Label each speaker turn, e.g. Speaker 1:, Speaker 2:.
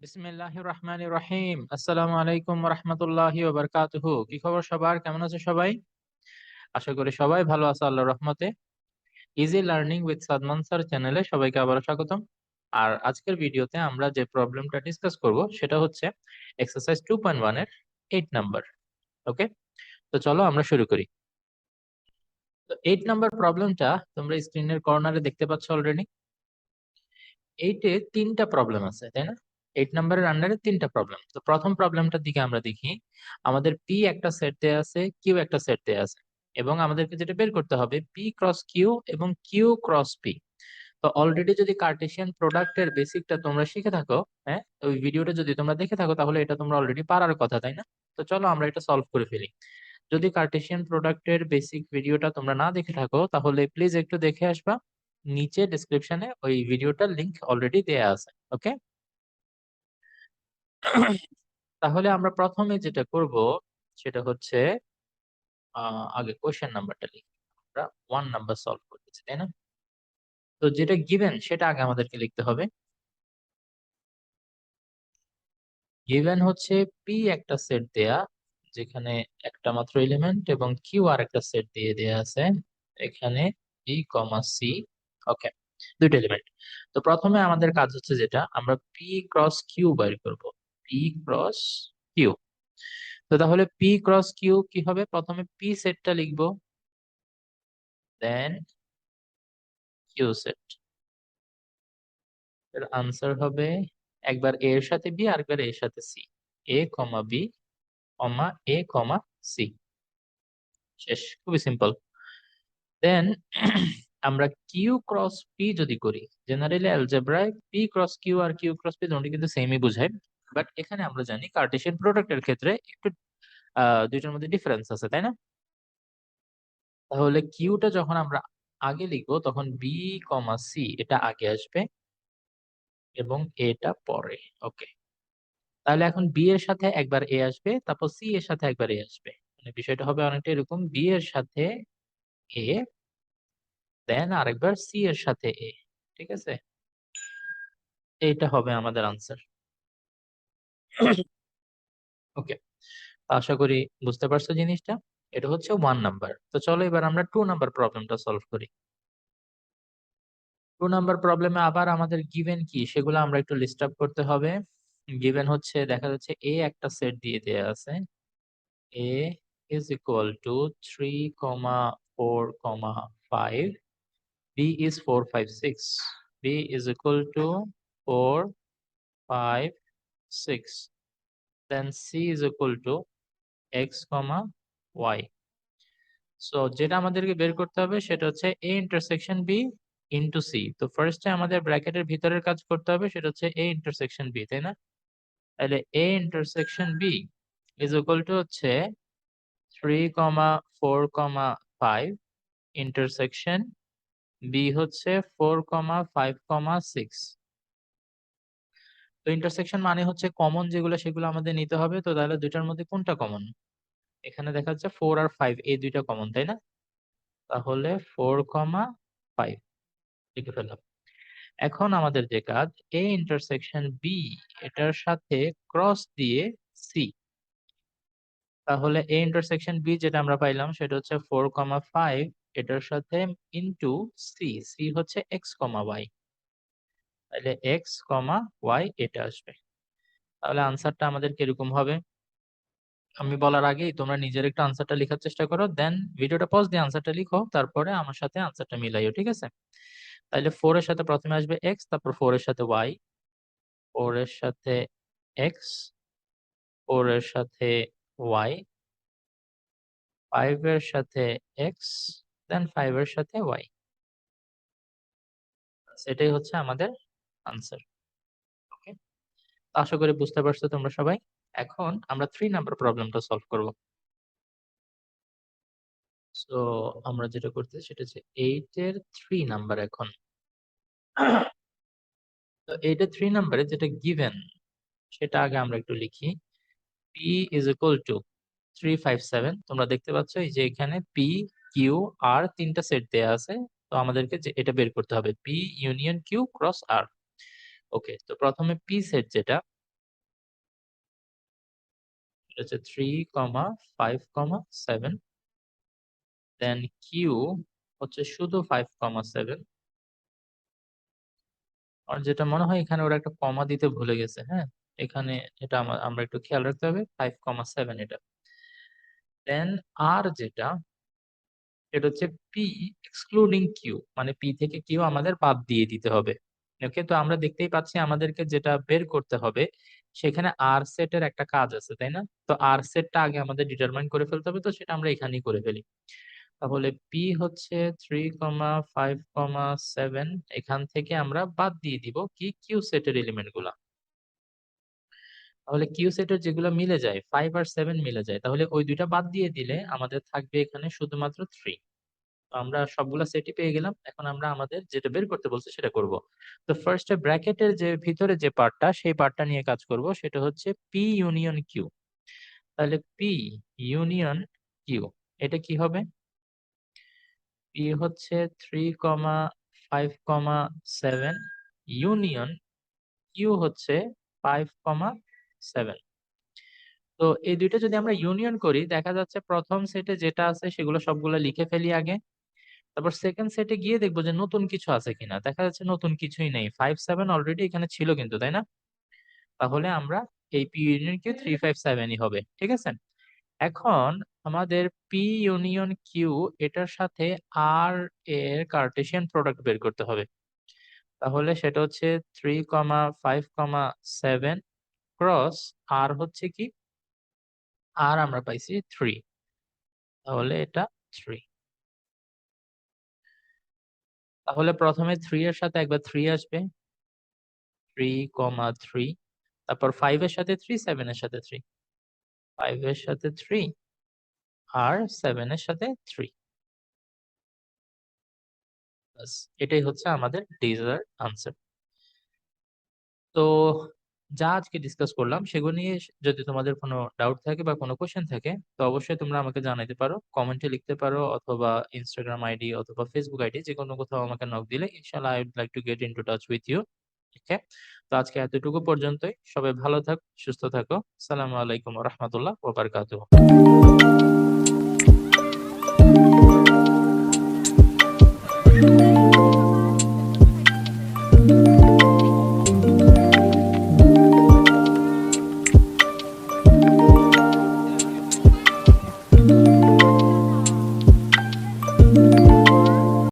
Speaker 1: বিসমিল্লাহির রহমানির রহিম। আসসালামু আলাইকুম ওয়া রাহমাতুল্লাহি ওয়া বারাকাতুহু। কি খবর সবার? কেমন আছে সবাই? আশা করি সবাই ভালো আছে আল্লাহর রহমতে। Easy learning with Sadman sir চ্যানেলে সবাইকে আবারো স্বাগতম। আর আজকের ভিডিওতে আমরা যে প্রবলেমটা ডিসকাস করব সেটা হচ্ছে এক্সারসাইজ 2.1 এর 8 নাম্বার। ওকে, তো চলো আমরা শুরু করি। তো 8 নাম্বার প্রবলেমটা তোমরা স্ক্রিনের কর্নারে দেখতে পাচ্ছ অলরেডি। এইটে তিনটা প্রবলেম আছে, তাই না? 8 নাম্বারের আন্ডারে তিনটা প্রবলেম। তো প্রথম প্রবলেমটার দিকে আমরা দেখি। আমাদের পি একটা সেট দেয়া আছে, কিউ একটা সেট দেয়া আছে, এবং আমাদেরকে যেটা বের করতে হবে পি ক্রস কিউ এবং কিউ ক্রস পি। তো অলরেডি যদি কার্টেসিয়ান প্রোডাক্টের বেসিকটা তোমরা শিখে থাকো, হ্যাঁ, ওই ভিডিওটা যদি তোমরা দেখে থাকো তাহলে এটা তোমরা অলরেডি পারার কথা, তাই না? তো চলো আমরা এটা সলভ করে ফেলি। যদি কার্টেসিয়ান প্রোডাক্টের বেসিক ভিডিওটা তোমরা না দেখে থাকো তাহলে প্লিজ একটু দেখে আসবা। নিচে ডেসক্রিপশনে ওই ভিডিওটার লিংক অলরেডি দেয়া আছে। ওকে, তাহলে আমরা প্রথমে যেটা করব সেটা হচ্ছে আগে কোশ্চেন নাম্বারটা লিখি। আমরা 1 নাম্বার সলভ করতেছি, তাই না? তো যেটা গিভেন সেটা আগে আমাদেরকে লিখতে হবে। গিভেন হচ্ছে পি একটা সেট দেয়া, যেখানে একটা মাত্র এলিমেন্ট, এবং কিউ আর একটা সেট দিয়ে দেয়া আছে, এখানে পি কমা সি। ওকে, দুইটা এলিমেন্ট। তো প্রথমে আমাদের কাজ হচ্ছে যেটা আমরা পি ক্রস কিউ বের করব। P cross Q. তো তাহলে পি ক্রস কিউ কি হবে? প্রথমে পি সেটটা লিখবো, দেন কিউ সেট। এর আনসার হবে একবার এ এর সাথে বি, আরেকবার এ এর সাথে সি। এ কমা বি কমা এ কমা সি। শেষ, খুবই সিম্পল। দেন আমরা কিউ ক্রস পি যদি করি, generally অ্যালজেব্রায় P cross Q R Q cross P দুটোই কিন্তু সেমই বোঝায়। বাট এখানে আমরা জানি কার্টেসিয়ান প্রোডাক্টের ক্ষেত্রে একটু দুইটার মধ্যে ডিফারেন্স আছে, তাই না? তাহলে কিউটা যখন আমরা আগে লিখবো তখন বি কমা সি এটা আগে আসবে এবং এটা পরে। ওকে, তাহলে এখন বি এর সাথে একবার এ আসবে, তারপর সি এর সাথে একবার এ আসবে। মানে বিষয়টা হবে অনেকটা এরকম, বি এর সাথে এ, দেন আরেকবার সি এর সাথে এ। ঠিক আছে, এইটা হবে আমাদের আনসার। ওকে, আশা করি বুঝতে পারছো জিনিসটা। এটা হচ্ছে 1 নাম্বার। তো চলো এবার আমরা 2 নাম্বার প্রবলেমটা সলভ করি। 2 নাম্বার প্রবলেমে আবার আমাদের গিভেন কি সেগুলো আমরা একটু লিস্ট আপ করতে হবে। গিভেন হচ্ছে দেখা যাচ্ছে এ একটা সেট দিয়ে দেয়া আছে। A is equal to 3, 4, 5. B is 4, 5, 6. B is equal to 4, 5, 6. Then C is equal to X, Y. So যেটা আমাদেরকে বের করতে হবে সেটা হচ্ছে A intersection B into C. তো ফার্স্টে আমাদের ব্র্যাকেটের ভিতরের কাজ করতে হবে, সেটা হচ্ছে A intersection B, তাই না? তাহলে A intersection B is equal to হচ্ছে 3, 4, 5 ইন্টারসেকশন বি হচ্ছে 4, 5, 6। তো ইন্টারসেকশন মানে হচ্ছে কমন যেগুলো সেগুলো আমাদের নিতে হবে। তো তাহলে দুইটার মধ্যে কোনটা কমন? এখানে দেখা যাচ্ছে 4 আর 5 এই দুইটা কমন, তাই না? তাহলে 4, 5 লিখে ফেললাম। এখন আমাদের যে কাজ, এ ইন্টারসেকশন বি এটার সাথে ক্রস দিয়ে সি। তাহলে এ ইন্টারসেকশন বি যেটা আমরা পাইলাম সেটা হচ্ছে 4, 5 এটার সাথে ইনটু সি। সি হচ্ছে এক্স কমা ওয়াই, তাহলে এক্স কমা ওয়াই এটা আসবে। তাহলে আনসারটা আমাদের কিরকম হবে? আমি বলার আগেই তোমরা নিজের একটু আনসারটা লেখার চেষ্টা করো, দেন ভিডিওটা পজ দিয়ে আনসারটা লিখো, তারপরে আমার সাথে আনসারটা মিলাইও, ঠিক আছে? তাহলে 4 এর সাথে প্রথমে আসবে এক্স, তারপর 4 এর সাথে ওয়াই, 4 এর সাথে এক্স, 4 এর সাথে ওয়াই, 5 এর সাথে এক্স, দেন 5 এর সাথে ওয়াই। সেটাই হচ্ছে আমাদের আনসার। ওকে, আশা করি বুঝতে পারছো তোমরা সবাই। এখন আমরা 3 নাম্বার প্রবলেমটা সলভ করব। সো আমরা যেটা করতে সেটা হচ্ছে 8 এর 3 নাম্বার। এখন তো 8 এর 3 নাম্বারে যেটা গিভেন সেটা আগে আমরা একটু লিখি। p is equal to 3, 5, 7। তোমরা দেখতে পাচ্ছ এই যে এখানে p, q, r তিনটা সেট দেয়া আছে। তো আমাদেরকে যে এটা বের করতে হবে p union q cross r। ওকে, তো প্রথমে p সেট যেটা এটা হচ্ছে 3,5,7। দেন কিউ হচ্ছে শুধু 5,7। আর যেটা মনে হয় এখানে ওরা একটা কমা দিতে ভুলে গেছে, হ্যাঁ এখানে এটা আমরা একটু খেয়াল রাখতে হবে, 5,7 এটা। দেন আর যেটা, এটা হচ্ছে পি এক্সক্লুডিং কিউ, মানে পি থেকে কিউ আমাদের বাদ দিয়ে দিতে হবে। ওকে, তো আমরা দেখতেই পাচ্ছি আমাদেরকে যেটা বের করতে হবে সেখানে আর সেটের একটা কাজ আছে, তাই না? তো আর সেটটা আগে আমাদের ডিটারমাইন করে ফেলতে হবে, তো সেটা আমরা এখানেই করে ফেলি। তাহলে পি হচ্ছে 3,5,7, এখান থেকে আমরা বাদ দিয়ে দিব কি কিউ সেটের এলিমেন্ট গুলা। তাহলে কিউ সেটের যেগুলো মিলে যায়, 5 আর 7 মিলে যায়, তাহলে ওই দুইটা বাদ দিয়ে দিলে আমাদের থাকবে এখানে শুধুমাত্র 3। আমরা সবগুলা সেটই পেয়ে গেলাম, এখন আমরা আমাদের যেটা বের করতে বলছে সেটা করব। তো ফার্স্টে ব্র্যাকেটের যে ভিতরে যে পার্টটা, সেই পার্টটা নিয়ে কাজ করব, সেটা হচ্ছে পি ইউনিয়ন কিউ। তাহলে পি ইউনিয়ন কিউ, এটা কি হবে? পি হচ্ছে 3,5,7 ইউনিয়ন কিউ হচ্ছে 5,7। তো এই দুইটা যদি আমরা ইউনিয়ন করি, দেখা যাচ্ছে প্রথম সেটে যেটা আছে সেগুলো সবগুলো লিখে ফেলি আগে, তারপর সেকেন্ড সেটে গিয়ে দেখবো যে নতুন কিছু আছে কিনা। দেখা যাচ্ছে নতুন কিছুই নেই, 5,7 অলরেডি এখানে ছিল কিন্তু, তাই না? তাহলে আমরা এই পি ইউনিয়ন কিউ 3,5,7ই হবে, ঠিক আছে। এখন আমাদের পি ইউনিয়ন কিউ এটার সাথে আর এর কার্টেসিয়ান প্রোডাক্ট বের করতে হবে। তাহলে সেটা হচ্ছে 3,5,7 ক্রস আর হচ্ছে কি, আর আমরা পাইছি 3, তাহলে এটা 3। তাহলে প্রথমে 3 এর সাথে একবার 3 আসবে, 3,3। তারপর 5 এর সাথে 3, 7 এর সাথে 3, 5 এর সাথে 3 আর 7 এর সাথে 3। বাস, এটাই হচ্ছে আমাদের ডিজায়ার আনসার। তো যা আজকে ডিসকাস করলাম সেগুলো নিয়ে যদি তোমাদের কোনো ডাউট থাকে বা কোনো কোশ্চেন থাকে, তো অবশ্যই তোমরা আমাকে জানাতে পারো, কমেন্টে লিখতে পারো, অথবা ইনস্টাগ্রাম আইডি অথবা ফেসবুক আইডি যে কোনো কোথাও আমাকে নক দিলে ইনশাআল্লাহ I would like to get into touch with you. Okay, তো আজকে এতটুকু পর্যন্তই। সবাই ভালো থাকো, সুস্থ থাকো। আসসালামু আলাইকুম ওয়া রাহমাতুল্লাহ ওয়া বারাকাতুহু।